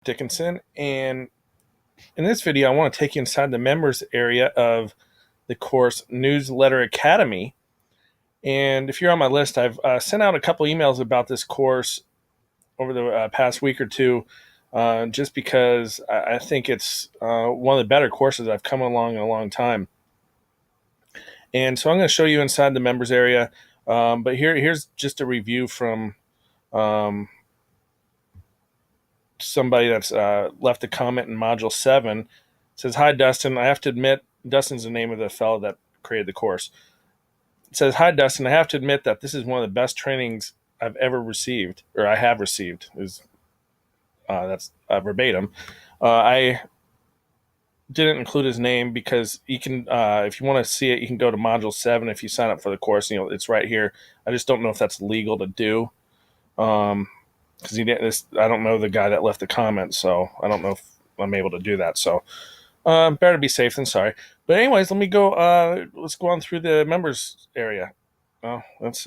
Dickinson, and in this video, I want to take you inside the members area of the course Newsletter Academy. And if you're on my list, I've sent out a couple emails about this course over the past week or two, just because I think it's one of the better courses I've come along in a long time. And so I'm going to show you inside the members area. But here's just a review from somebody that's left a comment in Module 7. It says, "Hi, Dustin. I have to admit," Dustin's the name of the fellow that created the course. It says, "Hi, Dustin. I have to admit that this is one of the best trainings I've ever received, or I have received." That's verbatim. I didn't include his name because you can, if you want to see it, you can go to Module 7 if you sign up for the course. It's right here. I just don't know if that's legal to do. Because he didn't. I don't know the guy that left the comment, so I don't know if I'm able to do that. So better to be safe than sorry. But anyways, let me go. Let's go on through the members area. Oh, that's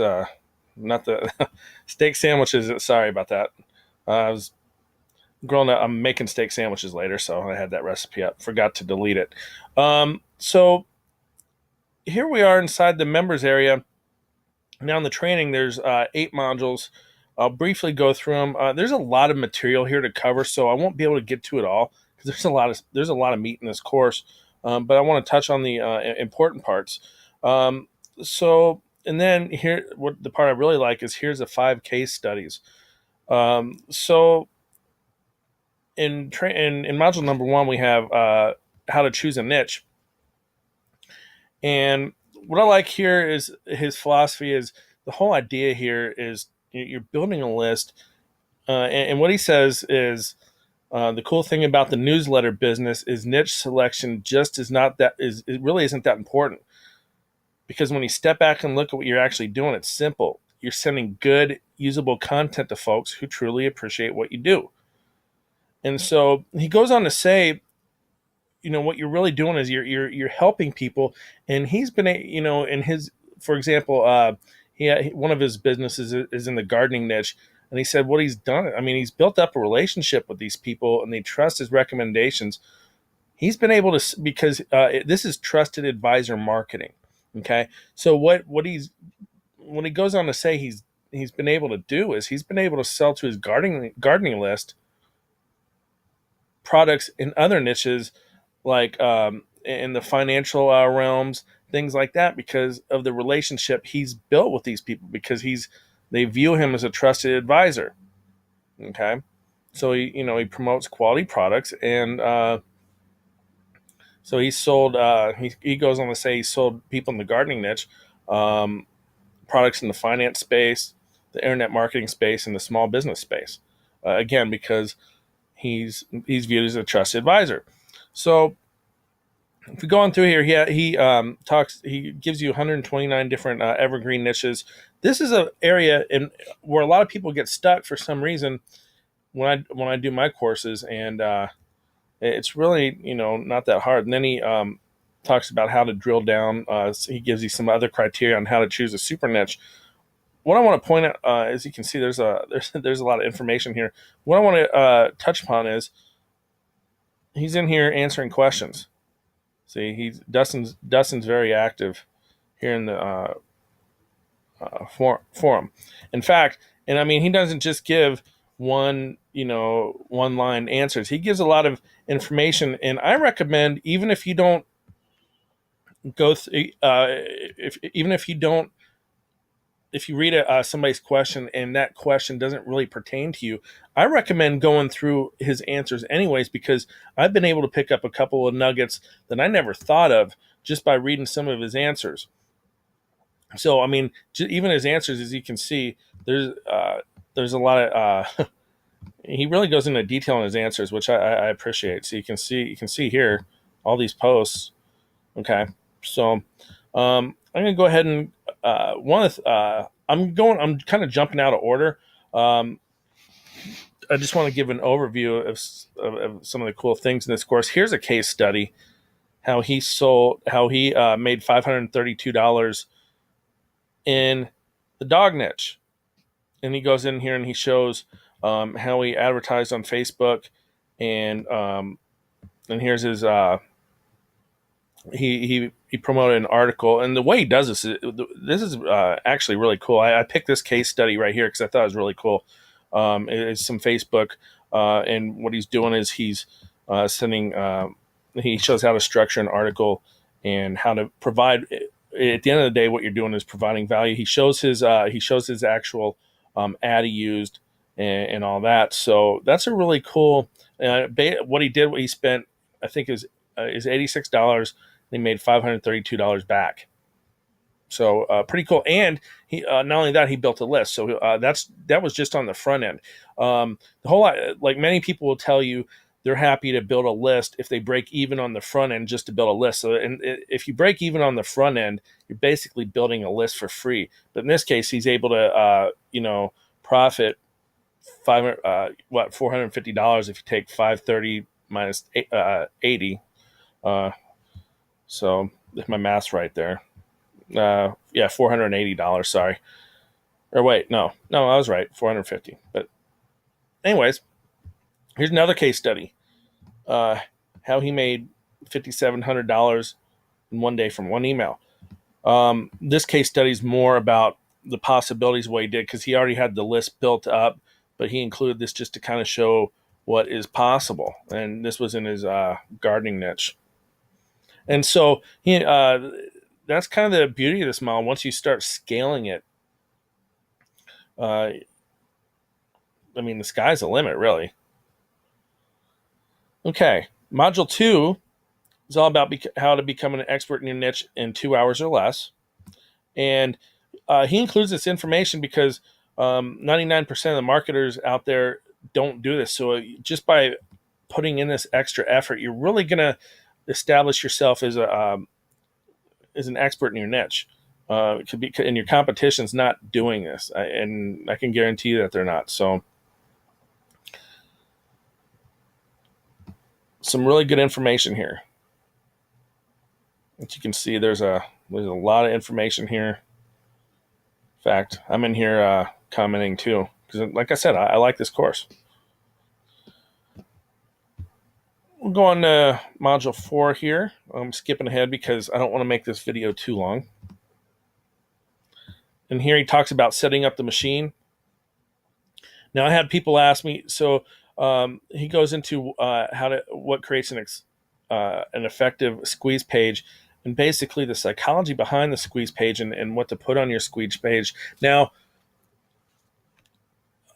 not the steak sandwiches. Sorry about that. I was growing up. I'm making steak sandwiches later, so I had that recipe up. Forgot to delete it. So here we are inside the members area. Now in the training, there's 8 modules. I'll briefly go through them. There's a lot of material here to cover, so I won't be able to get to it all because there's a lot of meat in this course. But I want to touch on the important parts. And then here, what the part I really like is here's the 5 case studies. So in module number 1, we have how to choose a niche. And what I like here is his philosophy is the whole idea here is you're building a list. And what he says is the cool thing about the newsletter business is niche selection it really isn't that important. Because when you step back and look at what you're actually doing, it's simple. You're sending good, usable content to folks who truly appreciate what you do. And so he goes on to say, what you're really doing is you're helping people. And he's been, in his, for example, one of his businesses is in the gardening niche. And he said what he's done, he's built up a relationship with these people and they trust his recommendations. He's been able to, because this is trusted advisor marketing. Okay. So when he goes on to say he's been able to do is he's been able to sell to his gardening list products in other niches, like in the financial realms, things like that, because of the relationship he's built with these people, because they view him as a trusted advisor. Okay. So he promotes quality products, and so he sold, he goes on to say he sold people in the gardening niche, products in the finance space, the internet marketing space, and the small business space. Again, because he's viewed as a trusted advisor. So if we go on through here, he gives you 129 different evergreen niches. This is an area where a lot of people get stuck for some reason when I do my courses, and it's really not that hard. And then he talks about how to drill down. So he gives you some other criteria on how to choose a super niche. What I want to point out, as you can see, there's a lot of information here. What I want to touch upon is he's in here answering questions. See, Dustin's very active here in the forum. In fact, and he doesn't just give one line answers. He gives a lot of information, and I recommend, even if you don't go if you read somebody's question and that question doesn't really pertain to you, I recommend going through his answers anyways, because I've been able to pick up a couple of nuggets that I never thought of just by reading some of his answers. So, even his answers, as you can see, there's a lot of, he really goes into detail in his answers, which I appreciate. So you can see here all these posts. Okay. So, I'm going to go ahead and I'm kind of jumping out of order. I just want to give an overview of some of the cool things in this course. Here's a case study, how he made $532 in the dog niche. And he goes in here and he shows how he advertised on Facebook and here's his he promoted an article, and the way he does this is actually really cool. I picked this case study right here because I thought it was really cool. It's some Facebook, and what he's doing is he's sending. He shows how to structure an article and how to provide. At the end of the day, what you're doing is providing value. He shows his actual ad he used and all that. So that's a really cool. What he did, what he spent, I think is $86. They made $532 back. So pretty cool. And he not only that, he built a list. So that was just on the front end. The whole like many people will tell you they're happy to build a list if they break even on the front end just to build a list. So if you break even on the front end, you're basically building a list for free. But in this case, he's able to profit $450 if you take 530 minus 80. So if my math's right there. $480. Sorry. Or wait, no, I was right. 450. But anyways, here's another case study. How he made $5,700 in one day from one email. This case study is more about the possibilities of what he did because he already had the list built up, but he included this just to kind of show what is possible. And this was in his gardening niche. And so that's kind of the beauty of this model. Once you start scaling it, the sky's the limit, really. Okay, module 2 is all about how to become an expert in your niche in 2 hours or less. And he includes this information because 99% of the marketers out there don't do this. So just by putting in this extra effort, you're really going to establish yourself as an expert in your niche. It could be, and your competition's not doing this, and I can guarantee you that they're not. So, some really good information here. As you can see, there's a lot of information here. In fact, I'm in here commenting too because, like I said, I like this course. We'll go on to module 4 here. I'm skipping ahead because I don't want to make this video too long. And here he talks about setting up the machine. Now, I had people ask me, so he goes into what creates an effective squeeze page, and basically the psychology behind the squeeze page and what to put on your squeeze page. Now,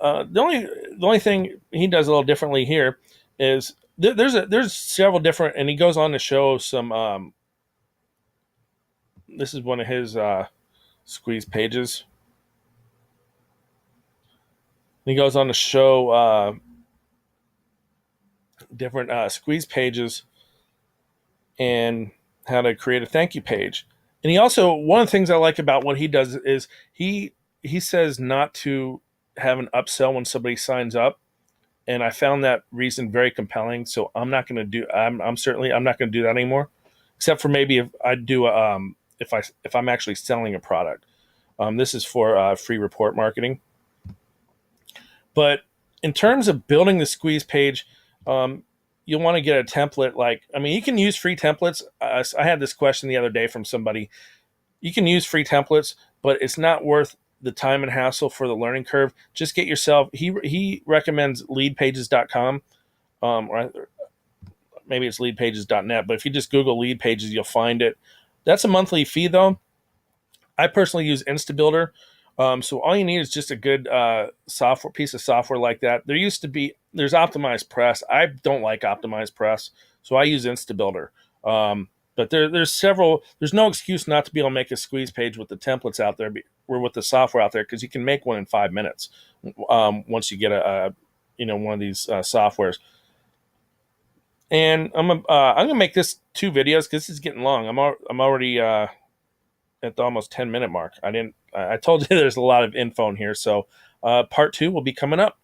the only thing he does a little differently here is there's several different, and he goes on to show some. This is one of his squeeze pages. He goes on to show different squeeze pages and how to create a thank you page. And he also, one of the things I like about what he does is he says not to have an upsell when somebody signs up. And I found that reason very compelling. So I'm not going to do, I'm not going to do that anymore, except for maybe if I do, if I'm actually selling a product. This is for free report marketing. But in terms of building the squeeze page, you'll want to get a template. You can use free templates. I had this question the other day from somebody. You can use free templates, but it's not worth the time and hassle for the learning curve. Just get yourself, he recommends leadpages.com, or maybe it's leadpages.net, but if you just Google lead pages, you'll find it. That's a monthly fee though. I personally use InstaBuilder. So all you need is just a good piece of software like that. There's Optimized Press. I don't like Optimized Press, so I use InstaBuilder. But there's several. There's no excuse not to be able to make a squeeze page with the templates out there, or with the software out there, because you can make one in 5 minutes once you get one of these softwares. And I'm gonna make this 2 videos because this is getting long. I'm already at the almost 10-minute mark. I told you there's a lot of info in here, so part 2 will be coming up.